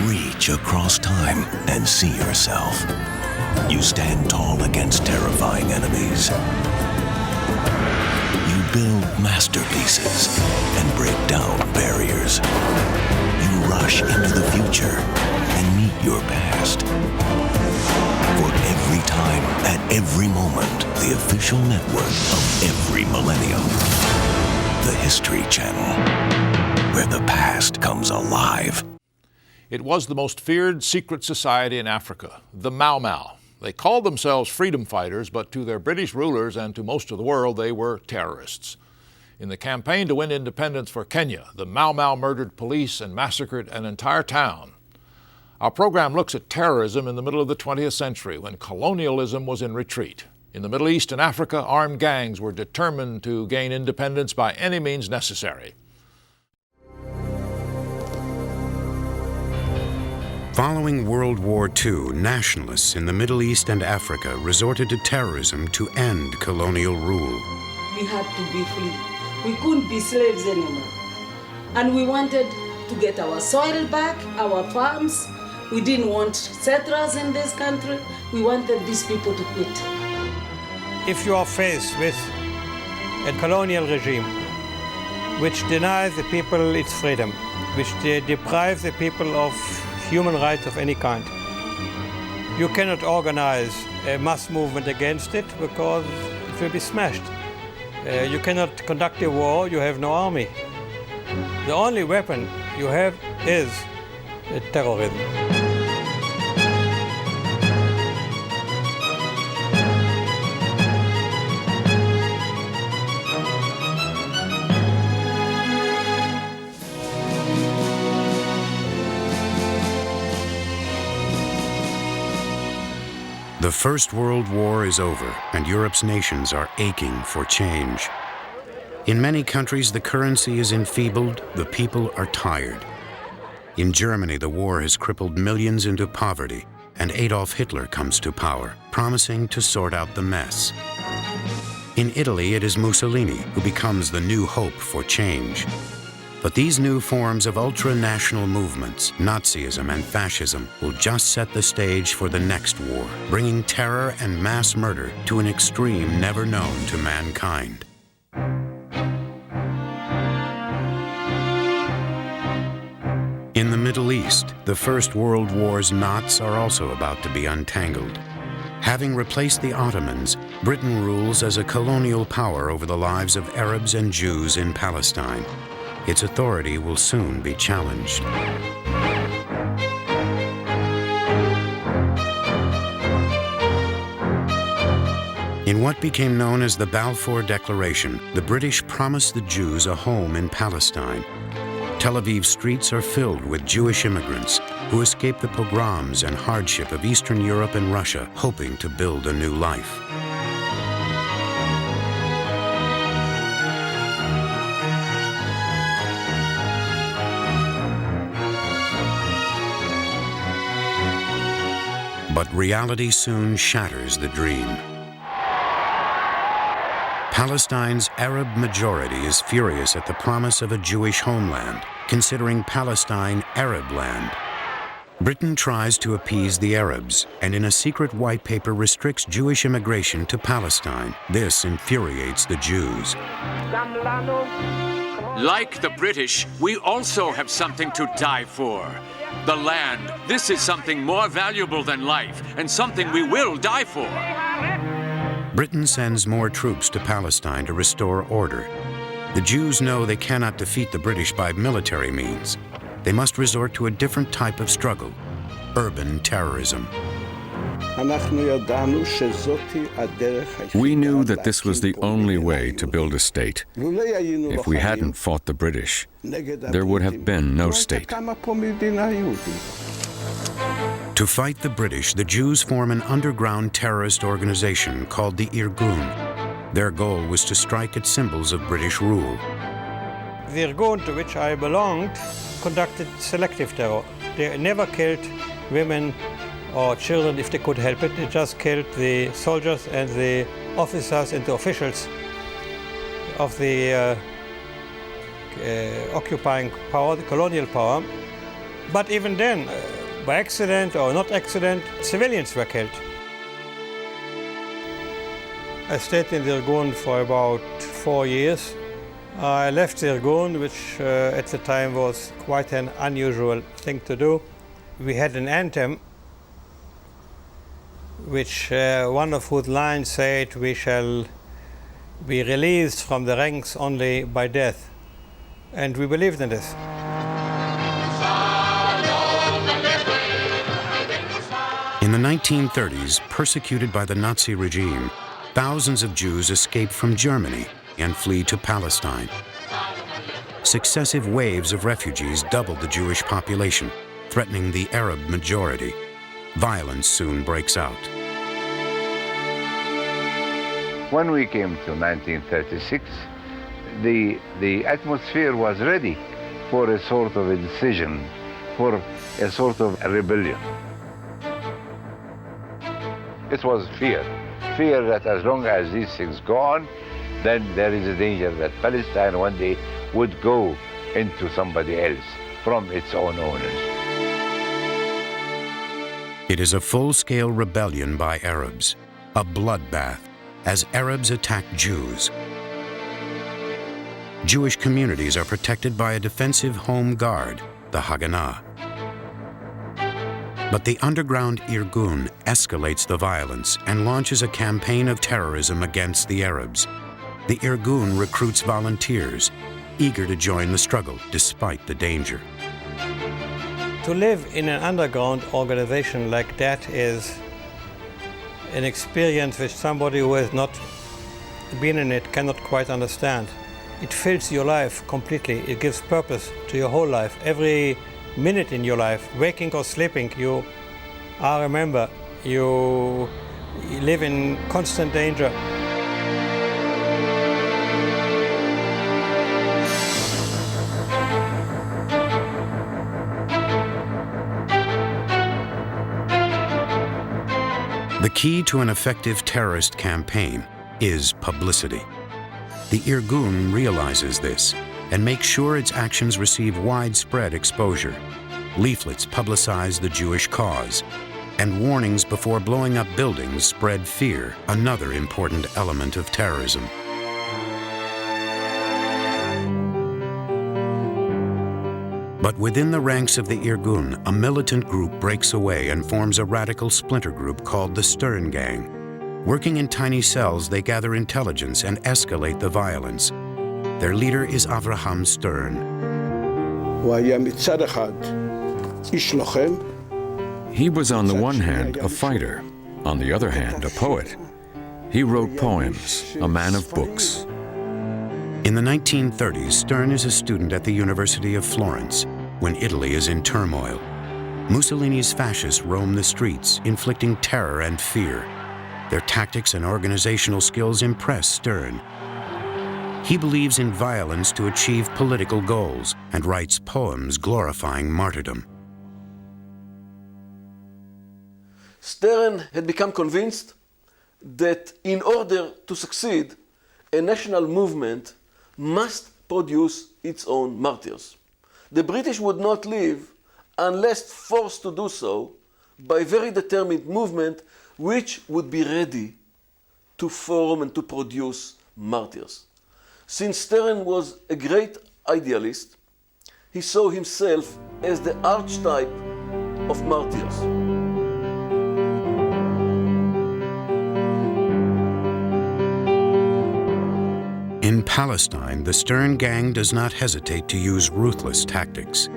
Reach across time and see yourself. You stand tall against terrifying enemies. You build masterpieces and break down barriers. You rush into the future and meet your past. For every time, at every moment, the official network of every millennium. The History Channel, where the past comes alive. It was the most feared secret society in Africa, the Mau Mau. They called themselves freedom fighters, but to their British rulers and to most of the world, they were terrorists. In the campaign to win independence for Kenya, the Mau Mau murdered police and massacred an entire town. Our program looks at terrorism in the middle of the 20th century, when colonialism was in retreat. In the Middle East and Africa, armed gangs were determined to gain independence by any means necessary. Following World War II, nationalists in the Middle East and Africa resorted to terrorism to end colonial rule. We had to be free. We couldn't be slaves anymore. And we wanted to get our soil back, our farms. We didn't want settlers in this country. We wanted these people to quit. If you are faced with a colonial regime which denies the people its freedom, which deprives the people of human rights of any kind, you cannot organize a mass movement against it because it will be smashed. You cannot conduct a war, you have no army. The only weapon you have is terrorism. The First World War is over, and Europe's nations are aching for change. In many countries, the currency is enfeebled, the people are tired. In Germany, the war has crippled millions into poverty, and Adolf Hitler comes to power, promising to sort out the mess. In Italy, it is Mussolini who becomes the new hope for change. But these new forms of ultra-national movements, Nazism and fascism, will just set the stage for the next war, bringing terror and mass murder to an extreme never known to mankind. In the Middle East, the First World War's knots are also about to be untangled. Having replaced the Ottomans, Britain rules as a colonial power over the lives of Arabs and Jews in Palestine. Its authority will soon be challenged. In what became known as the Balfour Declaration, the British promised the Jews a home in Palestine. Tel Aviv streets are filled with Jewish immigrants who escaped the pogroms and hardship of Eastern Europe and Russia, hoping to build a new life. But reality soon shatters the dream. Palestine's Arab majority is furious at the promise of a Jewish homeland, considering Palestine Arab land. Britain tries to appease the Arabs, and in a secret white paper restricts Jewish immigration to Palestine. This infuriates the Jews. Like the British, we also have something to die for. The land. This is something more valuable than life, and something we will die for. Britain sends more troops to Palestine to restore order. The Jews know they cannot defeat the British by military means. They must resort to a different type of struggle, urban terrorism. We knew that this was the only way to build a state. If we hadn't fought the British, there would have been no state. To fight the British, the Jews form an underground terrorist organization called the Irgun. Their goal was to strike at symbols of British rule. The Irgun to which I belonged conducted selective terror. They never killed women or children if they could help it. They just killed the soldiers and the officers and the officials of the occupying power, the colonial power. But even then, by accident or not accident, civilians were killed. I stayed in the Irgun for about 4 years. I left the Irgun, which at the time was quite an unusual thing to do. We had an anthem, which one of whose lines said, "We shall be released from the ranks only by death." And we believed in this. In the 1930s, persecuted by the Nazi regime, thousands of Jews escaped from Germany and flee to Palestine. Successive waves of refugees doubled the Jewish population, threatening the Arab majority. Violence soon breaks out. When we came to 1936, the atmosphere was ready for a sort of a decision, for a sort of a rebellion. It was fear that as long as these things go on, then there is a danger that Palestine one day would go into somebody else from its own owners. It is a full-scale rebellion by Arabs, a bloodbath, as Arabs attack Jews. Jewish communities are protected by a defensive home guard, the Haganah. But the underground Irgun escalates the violence and launches a campaign of terrorism against the Arabs. The Irgun recruits volunteers, eager to join the struggle despite the danger. To live in an underground organization like that is an experience which somebody who has not been in it cannot quite understand. It fills your life completely. It gives purpose to your whole life. Every minute in your life, waking or sleeping, you are a member. You live in constant danger. The key to an effective terrorist campaign is publicity. The Irgun realizes this and makes sure its actions receive widespread exposure. Leaflets publicize the Jewish cause, and warnings before blowing up buildings spread fear, another important element of terrorism. But within the ranks of the Irgun, a militant group breaks away and forms a radical splinter group called the Stern Gang. Working in tiny cells, they gather intelligence and escalate the violence. Their leader is Avraham Stern. He was on the one hand a fighter, on the other hand a poet. He wrote poems, a man of books. In the 1930s, Stern is a student at the University of Florence when Italy is in turmoil. Mussolini's fascists roam the streets, inflicting terror and fear. Their tactics and organizational skills impress Stern. He believes in violence to achieve political goals and writes poems glorifying martyrdom. Stern had become convinced that in order to succeed, a national movement must produce its own martyrs. The British would not live unless forced to do so by a very determined movement which would be ready to form and to produce martyrs. Since Stern was a great idealist, he saw himself as the archetype of martyrs. In Palestine, the Stern Gang does not hesitate to use ruthless tactics.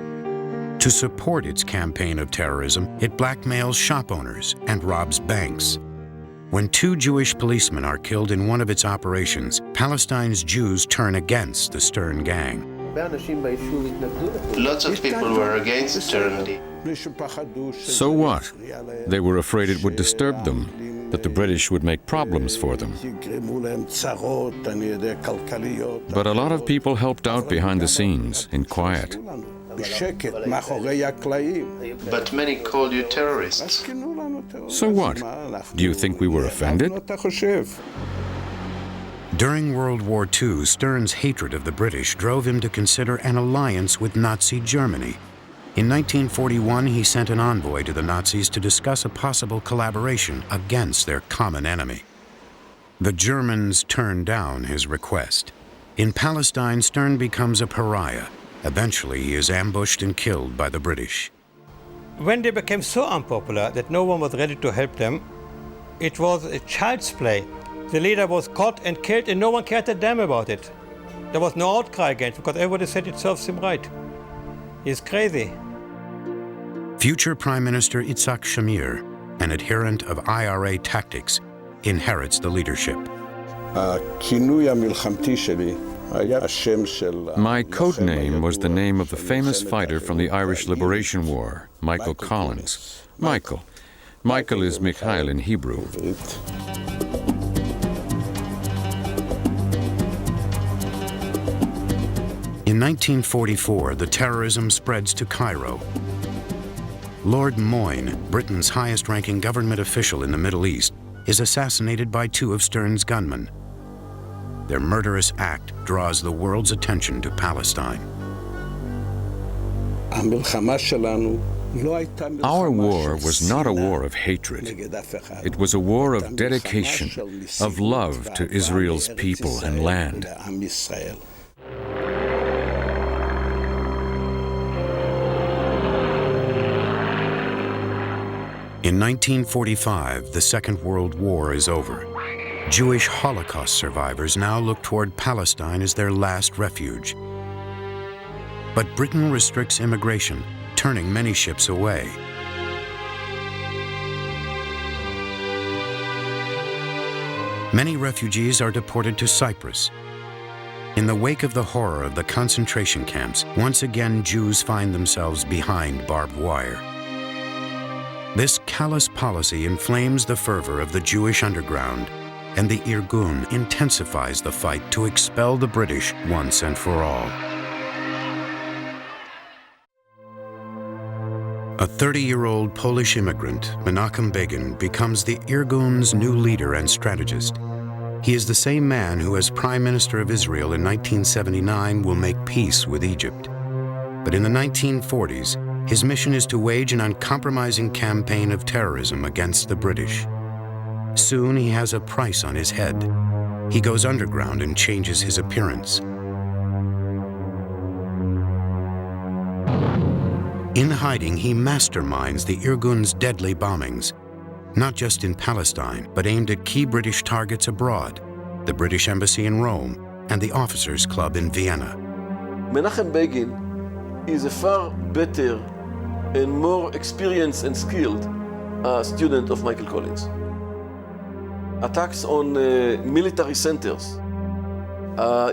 To support its campaign of terrorism, it blackmails shop owners and robs banks. When 2 Jewish policemen are killed in one of its operations, Palestine's Jews turn against the Stern Gang. Lots of people were against Stern. So what? They were afraid it would disturb them, that the British would make problems for them. But a lot of people helped out behind the scenes, in quiet. But many called you terrorists. So what? Do you think we were offended? During World War II, Stern's hatred of the British drove him to consider an alliance with Nazi Germany. In 1941, he sent an envoy to the Nazis to discuss a possible collaboration against their common enemy. The Germans turned down his request. In Palestine, Stern becomes a pariah. Eventually, he is ambushed and killed by the British. When they became so unpopular that no one was ready to help them, it was a child's play. The leader was caught and killed and no one cared a damn about it. There was no outcry against him because everybody said it serves him right. He's crazy. Future Prime Minister Yitzhak Shamir, an adherent of IRA tactics, inherits the leadership. My code name was the name of the famous fighter from the Irish Liberation War, Michael Collins. Michael. Michael is Mikhail in Hebrew. In 1944, the terrorism spreads to Cairo. Lord Moyne, Britain's highest-ranking government official in the Middle East, is assassinated by two of Stern's gunmen. Their murderous act draws the world's attention to Palestine. Our war was not a war of hatred. It was a war of dedication, of love to Israel's people and land. In 1945, the Second World War is over. Jewish Holocaust survivors now look toward Palestine as their last refuge. But Britain restricts immigration, turning many ships away. Many refugees are deported to Cyprus. In the wake of the horror of the concentration camps, once again Jews find themselves behind barbed wire. This callous policy inflames the fervor of the Jewish underground, and the Irgun intensifies the fight to expel the British once and for all. A 30-year-old Polish immigrant, Menachem Begin, becomes the Irgun's new leader and strategist. He is the same man who, as Prime Minister of Israel in 1979, will make peace with Egypt. But in the 1940s, his mission is to wage an uncompromising campaign of terrorism against the British. Soon he has a price on his head. He goes underground and changes his appearance. In hiding, he masterminds the Irgun's deadly bombings, not just in Palestine, but aimed at key British targets abroad, the British Embassy in Rome and the Officers' Club in Vienna. Menachem Begin is a far better and more experienced and skilled student of Michael Collins. Attacks on military centers,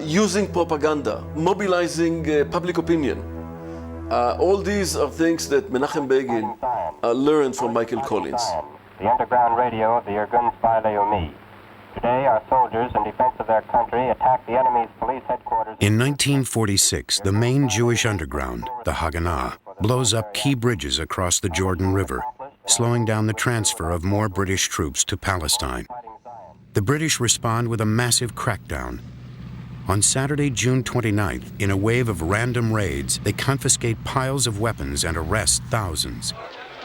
using propaganda, mobilizing public opinion. All these are things that Menachem Begin learned from Michael Collins. The underground radio of the Irgun spy Leomi. Today, our soldiers, in defense of their country, attacked the enemy's police headquarters. In 1946, the main Jewish underground, the Haganah, blows up key bridges across the Jordan River, slowing down the transfer of more British troops to Palestine. The British respond with a massive crackdown. On Saturday, June 29th, in a wave of random raids, they confiscate piles of weapons and arrest thousands.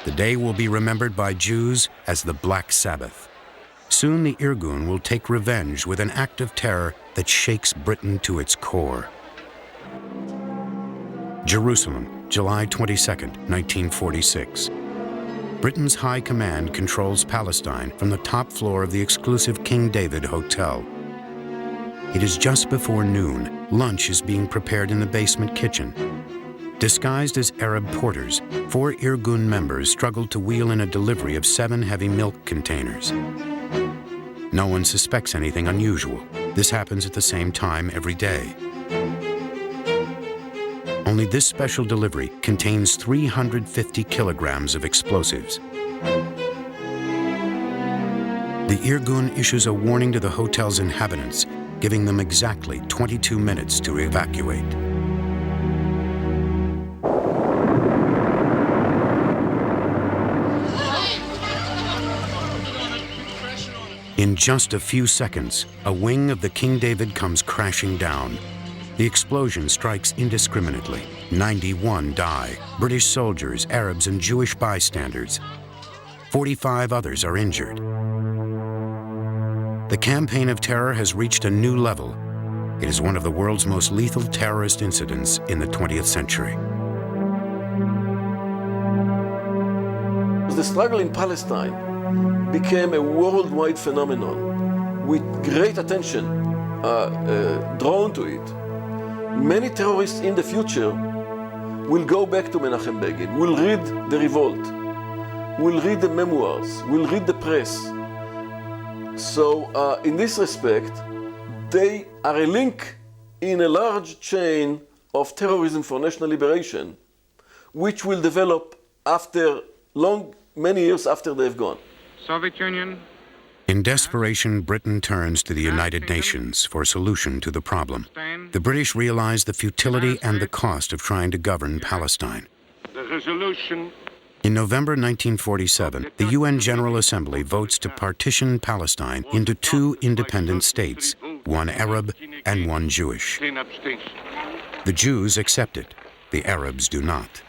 The day will be remembered by Jews as the Black Sabbath. Soon the Irgun will take revenge with an act of terror that shakes Britain to its core. Jerusalem, July 22, 1946. Britain's High Command controls Palestine from the top floor of the exclusive King David Hotel. It is just before noon. Lunch is being prepared in the basement kitchen. Disguised as Arab porters, 4 Irgun members struggle to wheel in a delivery of 7 heavy milk containers. No one suspects anything unusual. This happens at the same time every day. Only this special delivery contains 350 kilograms of explosives. The Irgun issues a warning to the hotel's inhabitants, giving them exactly 22 minutes to evacuate. In just a few seconds, a wing of the King David comes crashing down. The explosion strikes indiscriminately. 91 die, British soldiers, Arabs, and Jewish bystanders. 45 others are injured. The campaign of terror has reached a new level. It is one of the world's most lethal terrorist incidents in the 20th century. The struggle in Palestine became a worldwide phenomenon with great attention drawn to it. Many terrorists in the future will go back to Menachem Begin, will read the Revolt, will read the memoirs, will read the press. So in this respect, they are a link in a large chain of terrorism for national liberation, which will develop after many years after they've gone. Soviet Union. In desperation, Britain turns to the United Nations for a solution to the problem. The British realize the futility and the cost of trying to govern Palestine. The resolution. In November 1947, the UN General Assembly votes to partition Palestine into 2 independent states, one Arab and one Jewish. The Jews accept it, the Arabs do not.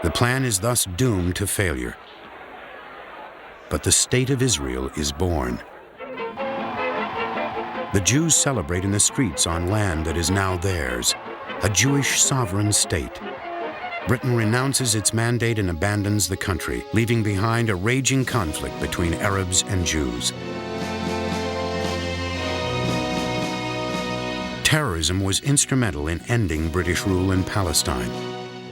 The plan is thus doomed to failure. But the State of Israel is born. The Jews celebrate in the streets on land that is now theirs, a Jewish sovereign state. Britain renounces its mandate and abandons the country, leaving behind a raging conflict between Arabs and Jews. Terrorism was instrumental in ending British rule in Palestine,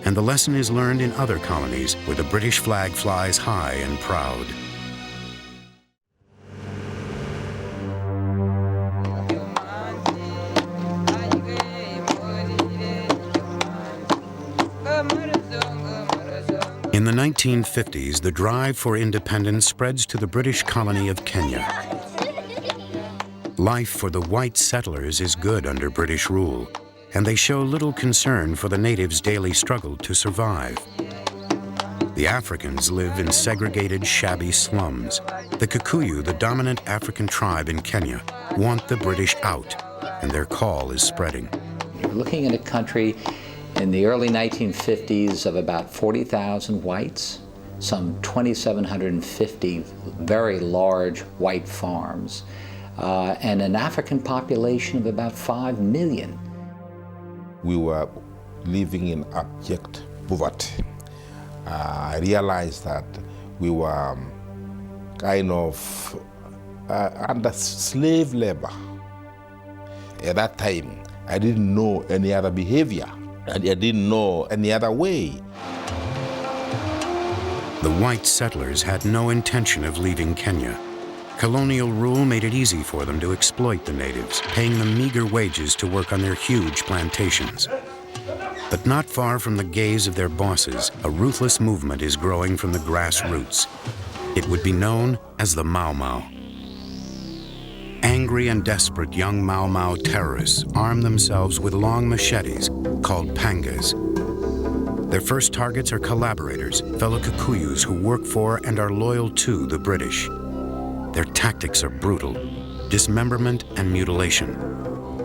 and the lesson is learned in other colonies where the British flag flies high and proud. In the 1950s, the drive for independence spreads to the British colony of Kenya. Life for the white settlers is good under British rule, and they show little concern for the natives' daily struggle to survive. The Africans live in segregated, shabby slums. The Kikuyu, the dominant African tribe in Kenya, want the British out, and their call is spreading. You're looking at a country in the early 1950s of about 40,000 whites, some 2,750 very large white farms, and an African population of about 5 million. We were living in abject poverty. I realized that we were kind of under slave labor. At that time, I didn't know any other behavior, and I didn't know any other way. The white settlers had no intention of leaving Kenya. Colonial rule made it easy for them to exploit the natives, paying them meager wages to work on their huge plantations. But not far from the gaze of their bosses, a ruthless movement is growing from the grassroots. It would be known as the Mau Mau. Angry and desperate young Mau Mau terrorists arm themselves with long machetes called pangas. Their first targets are collaborators, fellow Kikuyus who work for and are loyal to the British. Their tactics are brutal: dismemberment and mutilation.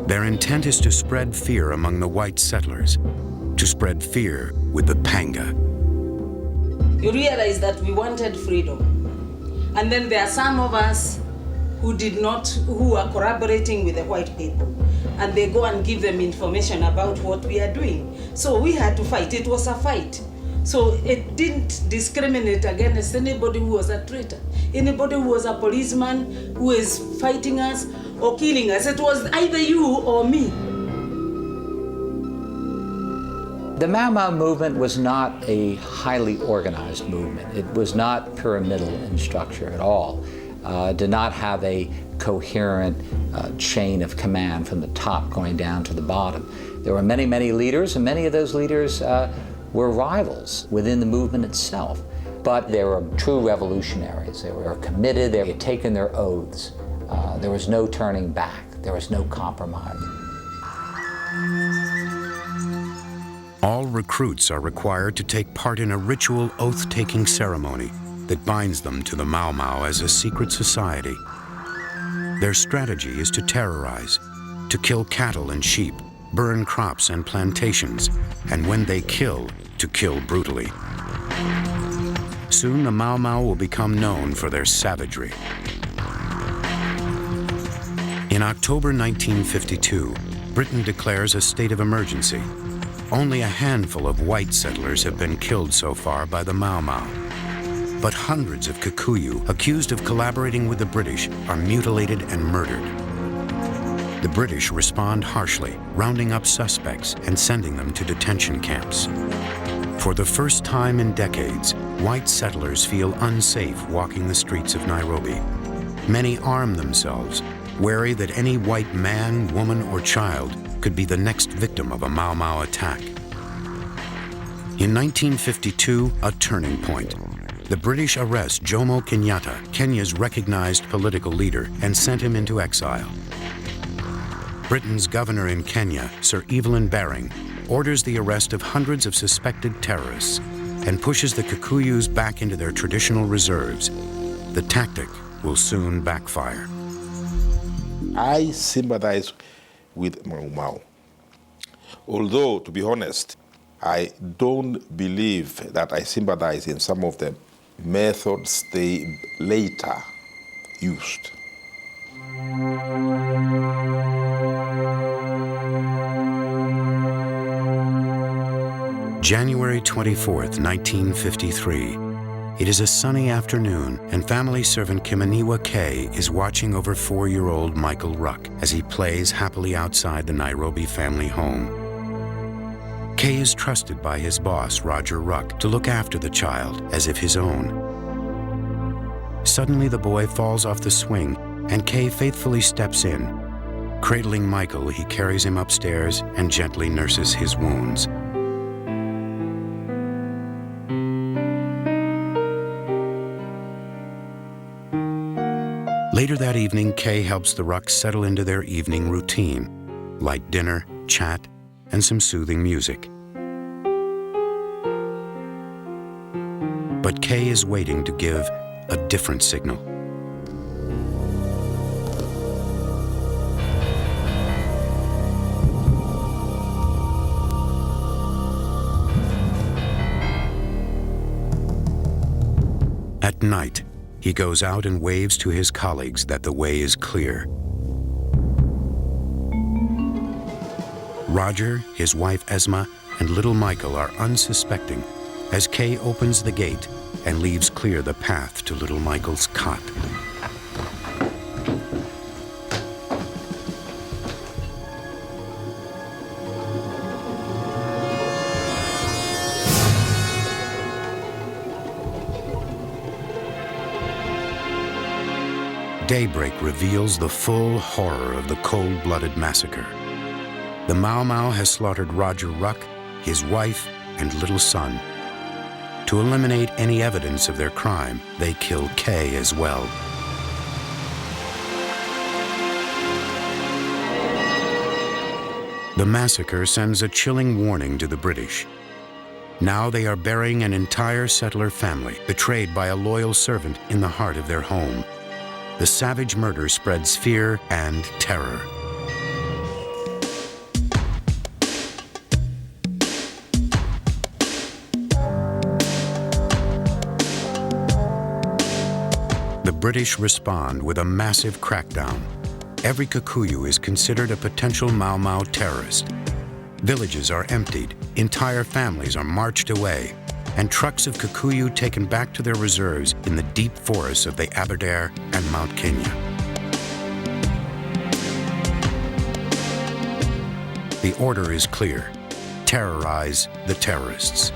Their intent is to spread fear among the white settlers, to spread fear with the panga. You realize that we wanted freedom. And then there are some of us who are collaborating with the white people. And they go and give them information about what we are doing. So we had to fight. It was a fight. So it didn't discriminate against anybody who was a traitor, anybody who was a policeman who is fighting us or killing us. It was either you or me. The Mau Mau movement was not a highly organized movement. It was not pyramidal in structure at all. Did not have a coherent chain of command from the top going down to the bottom. There were many, many leaders, and many of those leaders were rivals within the movement itself. But they were true revolutionaries. They were committed. They had taken their oaths. There was no turning back. There was no compromise. All recruits are required to take part in a ritual oath-taking ceremony that binds them to the Mau Mau as a secret society. Their strategy is to terrorize, to kill cattle and sheep, burn crops and plantations, and when they kill, to kill brutally. Soon the Mau Mau will become known for their savagery. In October 1952, Britain declares a state of emergency. Only a handful of white settlers have been killed so far by the Mau Mau. But hundreds of Kikuyu accused of collaborating with the British are mutilated and murdered. The British respond harshly, rounding up suspects and sending them to detention camps. For the first time in decades, white settlers feel unsafe walking the streets of Nairobi. Many arm themselves, wary that any white man, woman, or child could be the next victim of a Mau Mau attack. In 1952, a turning point. The British arrest Jomo Kenyatta, Kenya's recognized political leader, and sent him into exile. Britain's governor in Kenya, Sir Evelyn Baring, orders the arrest of hundreds of suspected terrorists and pushes the Kikuyus back into their traditional reserves. The tactic will soon backfire. I sympathize with Mau Mau. Although, to be honest, I don't believe that I sympathize in some of the methods they later used. January 24th, 1953. It is a sunny afternoon, and family servant Kimaniwa K is watching over 4-year-old Michael Ruck as he plays happily outside the Nairobi family home. K is trusted by his boss, Roger Ruck, to look after the child as if his own. Suddenly, the boy falls off the swing, and K faithfully steps in. Cradling Michael, he carries him upstairs and gently nurses his wounds. Later that evening, Kay helps the Rucks settle into their evening routine, light dinner, chat, and some soothing music. But Kay is waiting to give a different signal. At night, he goes out and waves to his colleagues that the way is clear. Roger, his wife Esma, and little Michael are unsuspecting as Kay opens the gate and leaves clear the path to little Michael's cot. Daybreak reveals the full horror of the cold-blooded massacre. The Mau Mau has slaughtered Roger Ruck, his wife, and little son. To eliminate any evidence of their crime, they kill Kay as well. The massacre sends a chilling warning to the British. Now they are burying an entire settler family, betrayed by a loyal servant in the heart of their home. The savage murder spreads fear and terror. The British respond with a massive crackdown. Every Kikuyu is considered a potential Mau Mau terrorist. Villages are emptied, entire families are marched away, and trucks of Kikuyu taken back to their reserves in the deep forests of the Aberdare and Mount Kenya. The order is clear: terrorize the terrorists.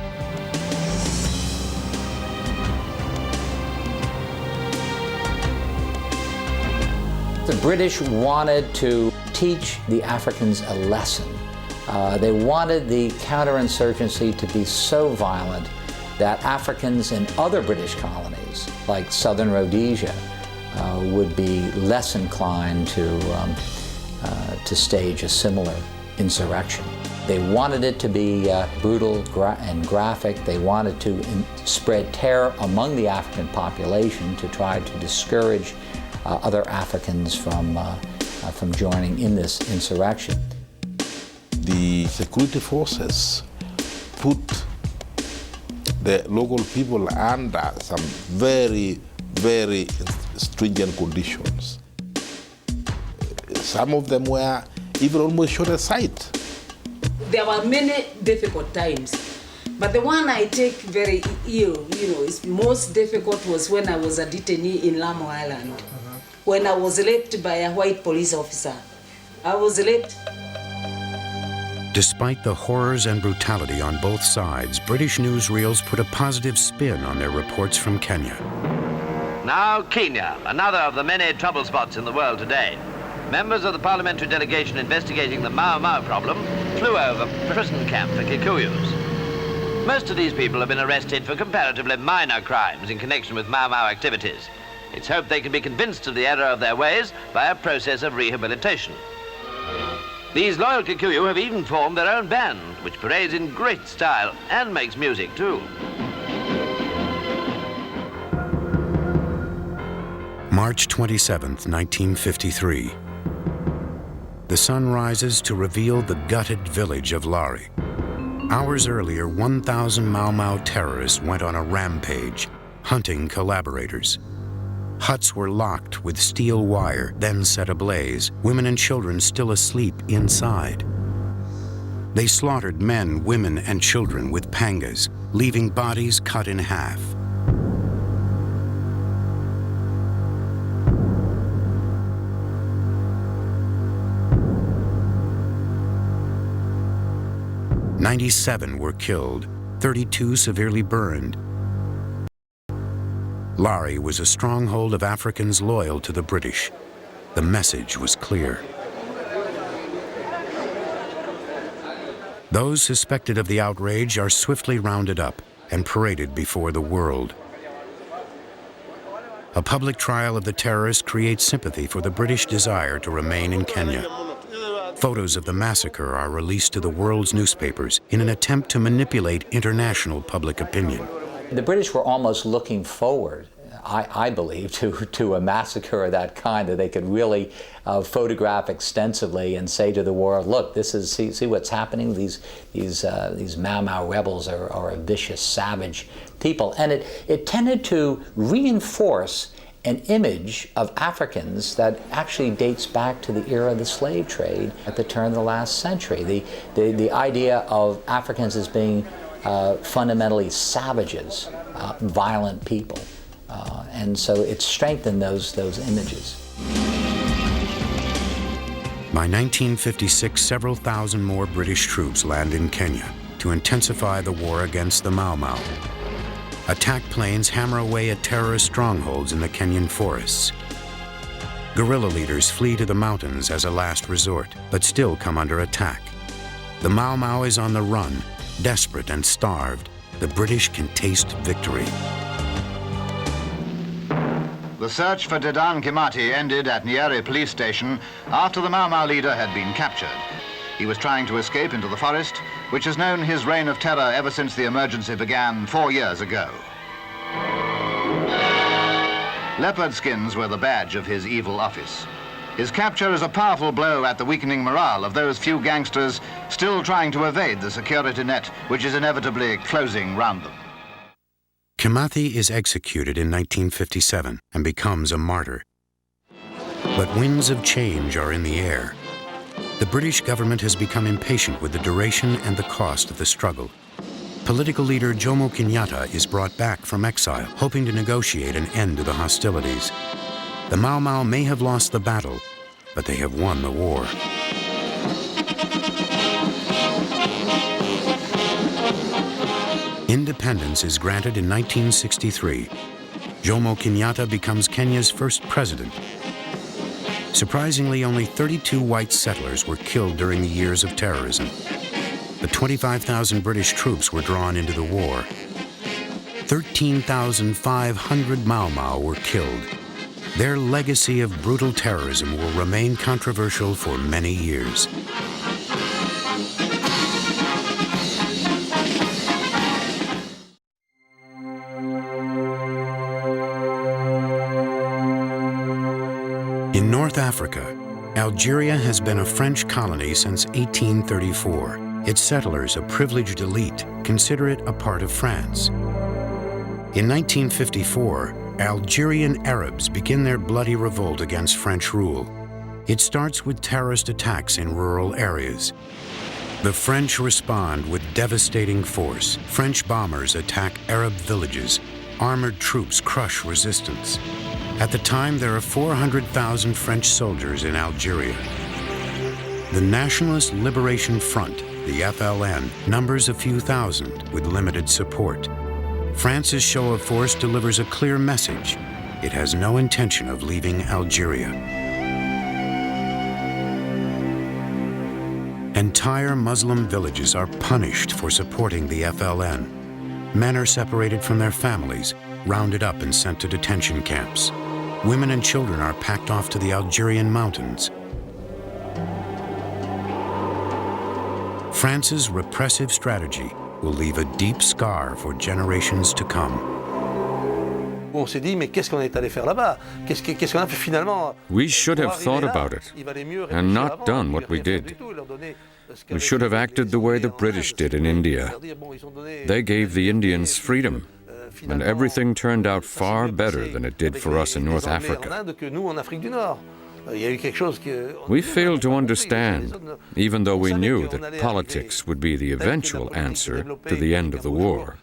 The British wanted to teach the Africans a lesson. They wanted the counterinsurgency to be so violent that Africans in other British colonies, like southern Rhodesia, would be less inclined to stage a similar insurrection. They wanted it to be brutal and graphic. They wanted to spread terror among the African population to try to discourage other Africans from joining in this insurrection. the security forces put the local people under some very, very stringent conditions. Some of them were even almost shot aside. There were many difficult times, but the one I take very ill, is most difficult was when I was a detainee in Lamu Island, when I was raped by a white police officer. I was raped. Despite the horrors and brutality on both sides, British newsreels put a positive spin on their reports from Kenya. Now Kenya, another of the many trouble spots in the world today. Members of the parliamentary delegation investigating the Mau Mau problem flew over a prison camp for Kikuyus. Most of these people have been arrested for comparatively minor crimes in connection with Mau Mau activities. It's hoped they can be convinced of the error of their ways by a process of rehabilitation. These loyal Kikuyu have even formed their own band, which parades in great style and makes music too. March 27th, 1953. The sun rises to reveal the gutted village of Lari. Hours earlier, 1,000 Mau Mau terrorists went on a rampage, hunting collaborators. Huts were locked with steel wire, then set ablaze, women and children still asleep inside. They slaughtered men, women, and children with pangas, leaving bodies cut in half. "97 were killed, 32 severely burned. Lari was a stronghold of Africans loyal to the British. The message was clear. Those suspected of the outrage are swiftly rounded up and paraded before the world. A public trial of the terrorists creates sympathy for the British desire to remain in Kenya. Photos of the massacre are released to the world's newspapers in an attempt to manipulate international public opinion. The British were almost looking forward, I believe, to a massacre of that kind, that they could really photograph extensively and say to the world, look, this is, see what's happening? These Mau Mau rebels are a vicious, savage people. And it tended to reinforce an image of Africans that actually dates back to the era of the slave trade at the turn of the last century. The idea of Africans as being fundamentally savages, violent people. And so it strengthened those images. By 1956, several thousand more British troops land in Kenya to intensify the war against the Mau Mau. Attack planes hammer away at terrorist strongholds in the Kenyan forests. Guerrilla leaders flee to the mountains as a last resort, but still come under attack. The Mau Mau is on the run, desperate and starved. The British can taste victory. The search for Dedan Kimathi ended at Nyeri police station after the Mau Mau leader had been captured. He was trying to escape into the forest, which has known his reign of terror ever since the emergency began 4 years ago. Leopard skins were the badge of his evil office. His capture is a powerful blow at the weakening morale of those few gangsters still trying to evade the security net which is inevitably closing round them. Kimathi is executed in 1957 and becomes a martyr. But winds of change are in the air. The British government has become impatient with the duration and the cost of the struggle. Political leader Jomo Kenyatta is brought back from exile, hoping to negotiate an end to the hostilities. The Mau Mau may have lost the battle, but they have won the war. Independence is granted in 1963. Jomo Kenyatta becomes Kenya's first president. Surprisingly, only 32 white settlers were killed during the years of terrorism. But 25,000 British troops were drawn into the war. 13,500 Mau Mau were killed. Their legacy of brutal terrorism will remain controversial for many years. In North Africa, Algeria has been a French colony since 1834. Its settlers, a privileged elite, consider it a part of France. In 1954, Algerian Arabs begin their bloody revolt against French rule. It starts with terrorist attacks in rural areas. The French respond with devastating force. French bombers attack Arab villages. Armored troops crush resistance. At the time, there are 400,000 French soldiers in Algeria. The Nationalist Liberation Front, the FLN, numbers a few thousand with limited support. France's show of force delivers a clear message. It has no intention of leaving Algeria. Entire Muslim villages are punished for supporting the FLN. Men are separated from their families, rounded up and sent to detention camps. Women and children are packed off to the Algerian mountains. France's repressive strategy will leave a deep scar for generations to come. We should have thought about it and not done what we did. We should have acted the way the British did in India. They gave the Indians freedom, and everything turned out far better than it did for us in North Africa. We failed to understand, even though we knew that politics would be the eventual answer to the end of the war.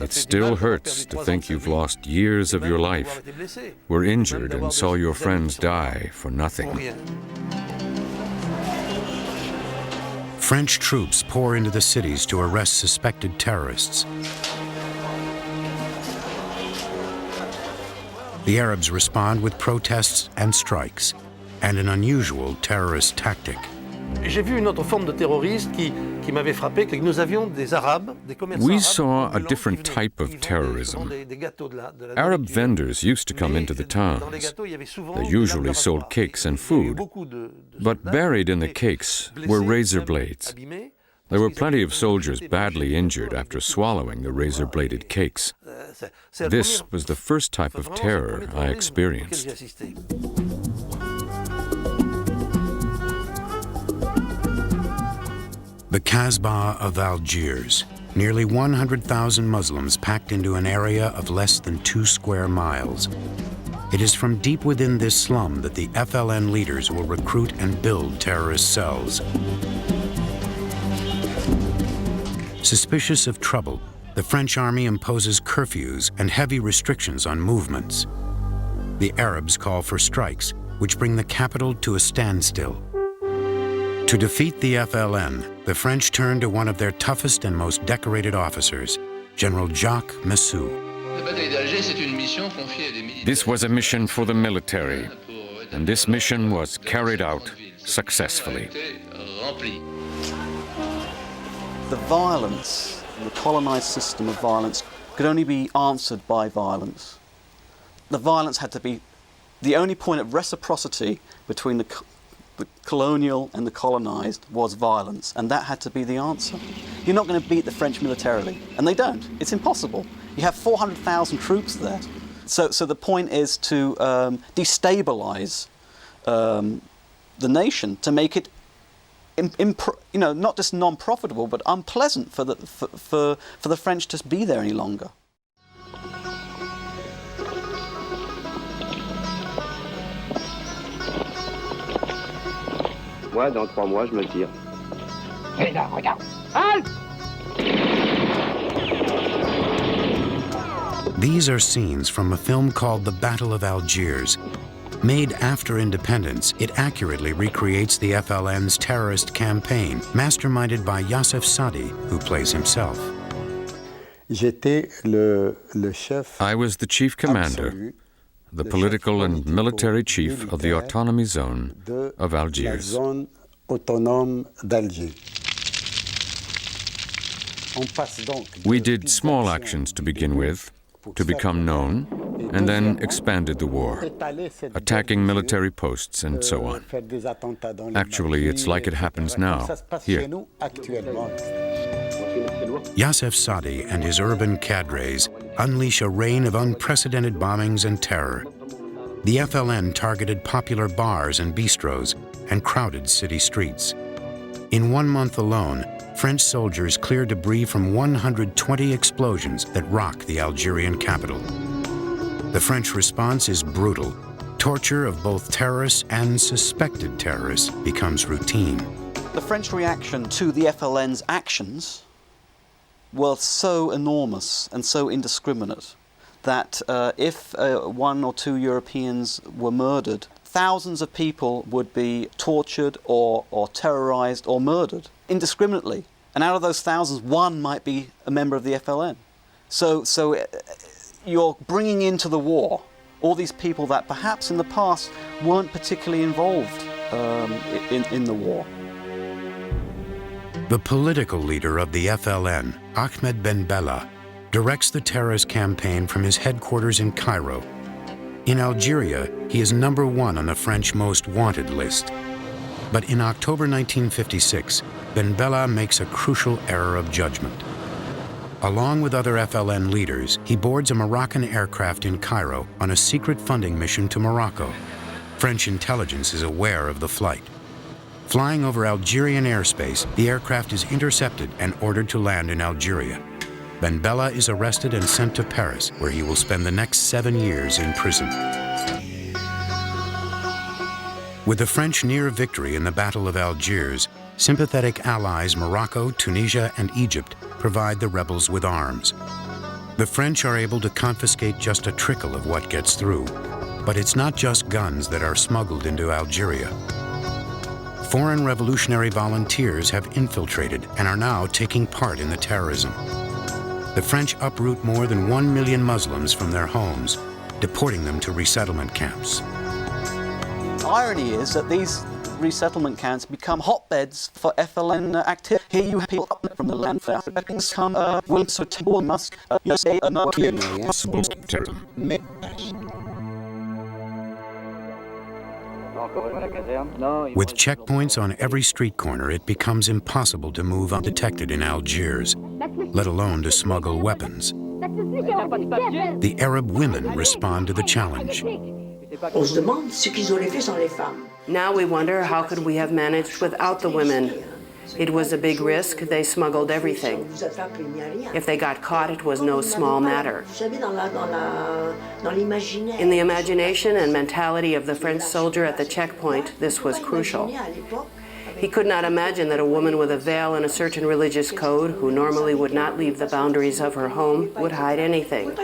It still hurts to think you've lost years of your life, were injured and saw your friends die for nothing. French troops pour into the cities to arrest suspected terrorists. The Arabs respond with protests and strikes, and an unusual terrorist tactic. We saw a different type of terrorism. Arab vendors used to come into the towns. They usually sold cakes and food, but buried in the cakes were razor blades. There were plenty of soldiers badly injured after swallowing the razor-bladed cakes. This was the first type of terror I experienced. The Kasbah of Algiers, nearly 100,000 Muslims packed into an area of less than 2 square miles. It is from deep within this slum that the FLN leaders will recruit and build terrorist cells. Suspicious of trouble, the French army imposes curfews and heavy restrictions on movements. The Arabs call for strikes, which bring the capital to a standstill. To defeat the FLN, the French turn to one of their toughest and most decorated officers, General Jacques Messou. This was a mission for the military, and this mission was carried out successfully. The violence, the colonized system of violence, could only be answered by violence. The violence had to be the only point of reciprocity between the colonial and the colonized was violence, and that had to be the answer. You're not going to beat the French militarily, and they don't. It's impossible. You have 400,000 troops there. So the point is to destabilize the nation, to make it not just non-profitable, but unpleasant for the French to be there any longer. Moi, dans 3 mois, je me tire. Hé là, regarde! Halt! These are scenes from a film called The Battle of Algiers. Made after independence, it accurately recreates the FLN's terrorist campaign, masterminded by Youssef Sadi, who plays himself. I was the chief commander, the political and military chief of the autonomy zone of Algiers. We did small actions to begin with, to become known, and then expanded the war, attacking military posts and so on. Actually, it's like it happens now, here. Youssef Sadi and his urban cadres unleash a reign of unprecedented bombings and terror. The FLN targeted popular bars and bistros and crowded city streets. In 1 month alone, French soldiers cleared debris from 120 explosions that rock the Algerian capital. The French response is brutal. Torture of both terrorists and suspected terrorists becomes routine. The French reaction to the FLN's actions were so enormous and so indiscriminate that if 1 or 2 Europeans were murdered, thousands of people would be tortured or terrorized or murdered indiscriminately. And out of those thousands, 1 might be a member of the FLN. So you're bringing into the war all these people that perhaps in the past weren't particularly involved in the war. The political leader of the FLN, Ahmed Ben Bella, directs the terrorist campaign from his headquarters in Cairo. In Algeria, he is number 1 on the French most wanted list. But in October 1956, Ben Bella makes a crucial error of judgment. Along with other FLN leaders, he boards a Moroccan aircraft in Cairo on a secret funding mission to Morocco. French intelligence is aware of the flight. Flying over Algerian airspace, the aircraft is intercepted and ordered to land in Algeria. Ben Bella is arrested and sent to Paris, where he will spend the next 7 years in prison. With the French near victory in the Battle of Algiers, sympathetic allies Morocco, Tunisia, and Egypt provide the rebels with arms. The French are able to confiscate just a trickle of what gets through, but it's not just guns that are smuggled into Algeria. Foreign revolutionary volunteers have infiltrated and are now taking part in the terrorism. The French uproot more than 1 million Muslims from their homes, deporting them to resettlement camps. The irony is that these resettlement camps become hotbeds for FLN activity. Here you have people up from the land for Africa come willing to table must say no. With checkpoints on every street corner, it becomes impossible to move undetected in Algiers, let alone to smuggle weapons. The Arab women respond to the challenge. Now we wonder, how could we have managed without the women? It was a big risk. They smuggled everything. If they got caught, it was no small matter. In the imagination and mentality of the French soldier at the checkpoint, this was crucial. He could not imagine that a woman with a veil and a certain religious code, who normally would not leave the boundaries of her home, would hide anything.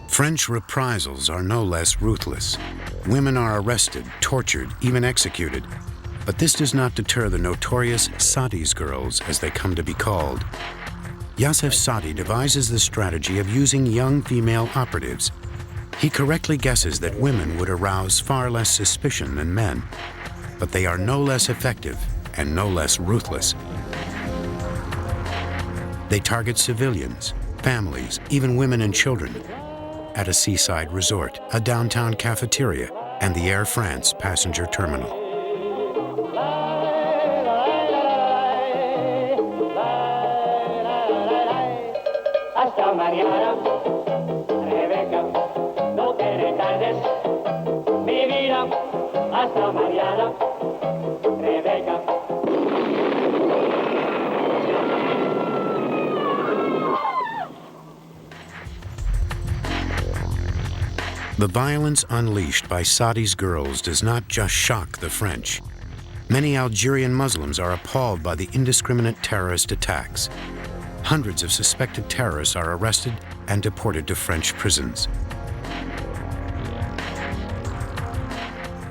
French reprisals are no less ruthless. Women are arrested, tortured, even executed. But this does not deter the notorious Sadi's girls, as they come to be called. Youssef Sadi devises the strategy of using young female operatives. He correctly guesses that women would arouse far less suspicion than men, but they are no less effective and no less ruthless. They target civilians, families, even women and children, at a seaside resort, a downtown cafeteria, and the Air France passenger terminal. The violence unleashed by Sadi's girls does not just shock the French. Many Algerian Muslims are appalled by the indiscriminate terrorist attacks. Hundreds of suspected terrorists are arrested and deported to French prisons.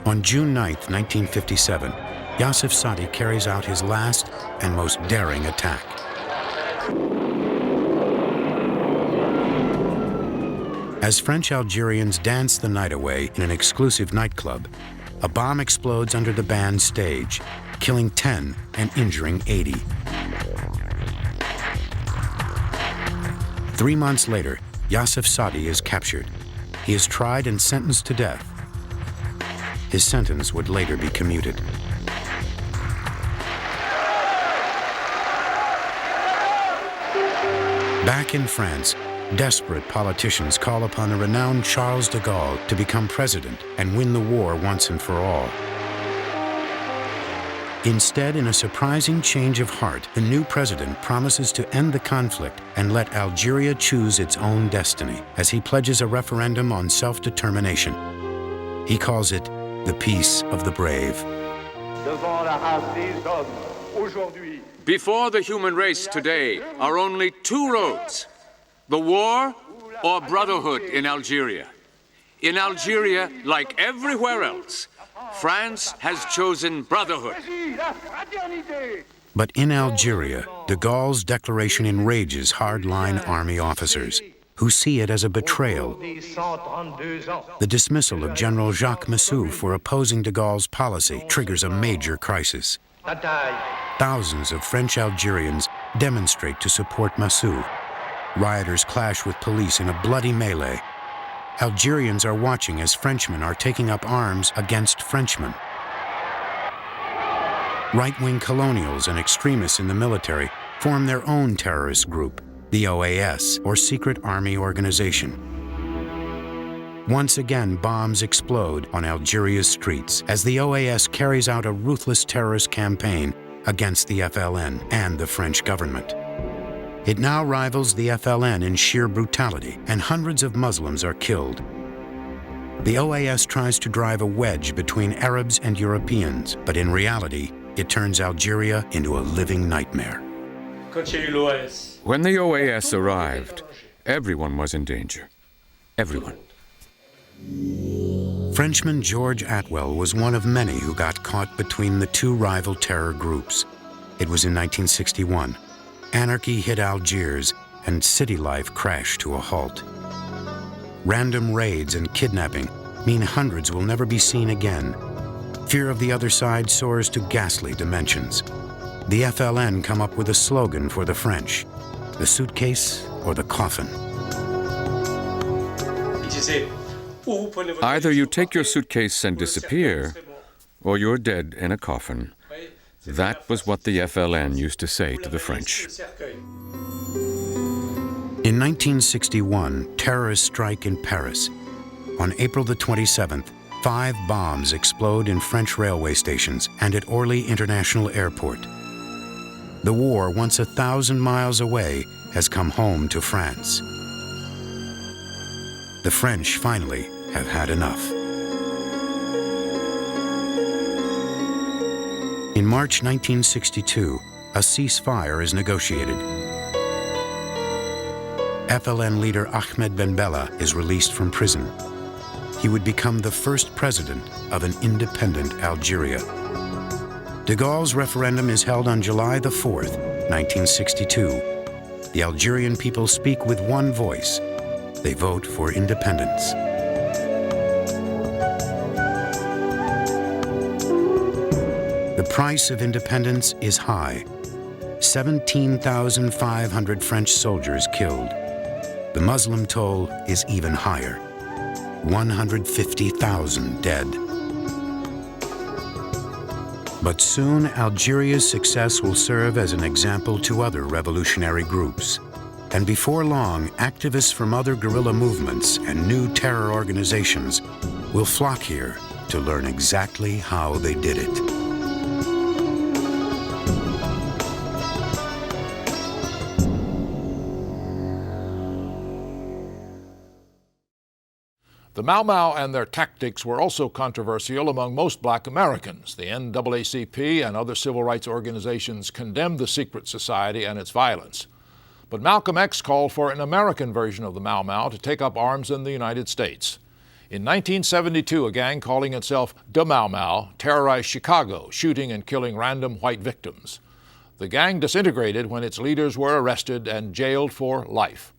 On June 9, 1957, Youssef Sadi carries out his last and most daring attack. As French Algerians dance the night away in an exclusive nightclub, a bomb explodes under the band's stage, killing 10 and injuring 80. 3 months later, Youssef Sadi is captured. He is tried and sentenced to death. His sentence would later be commuted. Back in France, desperate politicians call upon the renowned Charles de Gaulle to become president and win the war once and for all. Instead, in a surprising change of heart, the new president promises to end the conflict and let Algeria choose its own destiny, as he pledges a referendum on self-determination. He calls it the peace of the brave. Before the human race today are only two roads: the war or brotherhood in Algeria. In Algeria, like everywhere else, France has chosen brotherhood. But in Algeria, de Gaulle's declaration enrages hardline army officers, who see it as a betrayal. The dismissal of General Jacques Massou for opposing de Gaulle's policy triggers a major crisis. Thousands of French Algerians demonstrate to support Massou. Rioters clash with police in a bloody melee. Algerians are watching as Frenchmen are taking up arms against Frenchmen. Right-wing colonials and extremists in the military form their own terrorist group, the OAS, or Secret Army Organization. Once again, bombs explode on Algeria's streets as the OAS carries out a ruthless terrorist campaign against the FLN and the French government. It now rivals the FLN in sheer brutality, and hundreds of Muslims are killed. The OAS tries to drive a wedge between Arabs and Europeans, but in reality, it turns Algeria into a living nightmare. When the OAS arrived, everyone was in danger. Everyone. Frenchman George Atwell was one of many who got caught between the two rival terror groups. It was in 1961. Anarchy hit Algiers, and city life crashed to a halt. Random raids and kidnapping mean hundreds will never be seen again. Fear of the other side soars to ghastly dimensions. The FLN come up with a slogan for the French: the suitcase or the coffin. Either you take your suitcase and disappear, or you're dead in a coffin. That was what the FLN used to say to the French. In 1961, terrorists strike in Paris. On April the 27th, 5 bombs explode in French railway stations and at Orly International Airport. The war, once 1,000 miles away, has come home to France. The French finally have had enough. In March 1962, a ceasefire is negotiated. FLN leader Ahmed Ben Bella is released from prison. He would become the first president of an independent Algeria. De Gaulle's referendum is held on July the 4th, 1962. The Algerian people speak with one voice. They vote for independence. The price of independence is high. 17,500 French soldiers killed. The Muslim toll is even higher. 150,000 dead. But soon, Algeria's success will serve as an example to other revolutionary groups. And before long, activists from other guerrilla movements and new terror organizations will flock here to learn exactly how they did it. The Mau Mau and their tactics were also controversial among most black Americans. The NAACP and other civil rights organizations condemned the secret society and its violence. But Malcolm X called for an American version of the Mau Mau to take up arms in the United States. In 1972, a gang calling itself the Mau Mau terrorized Chicago, shooting and killing random white victims. The gang disintegrated when its leaders were arrested and jailed for life.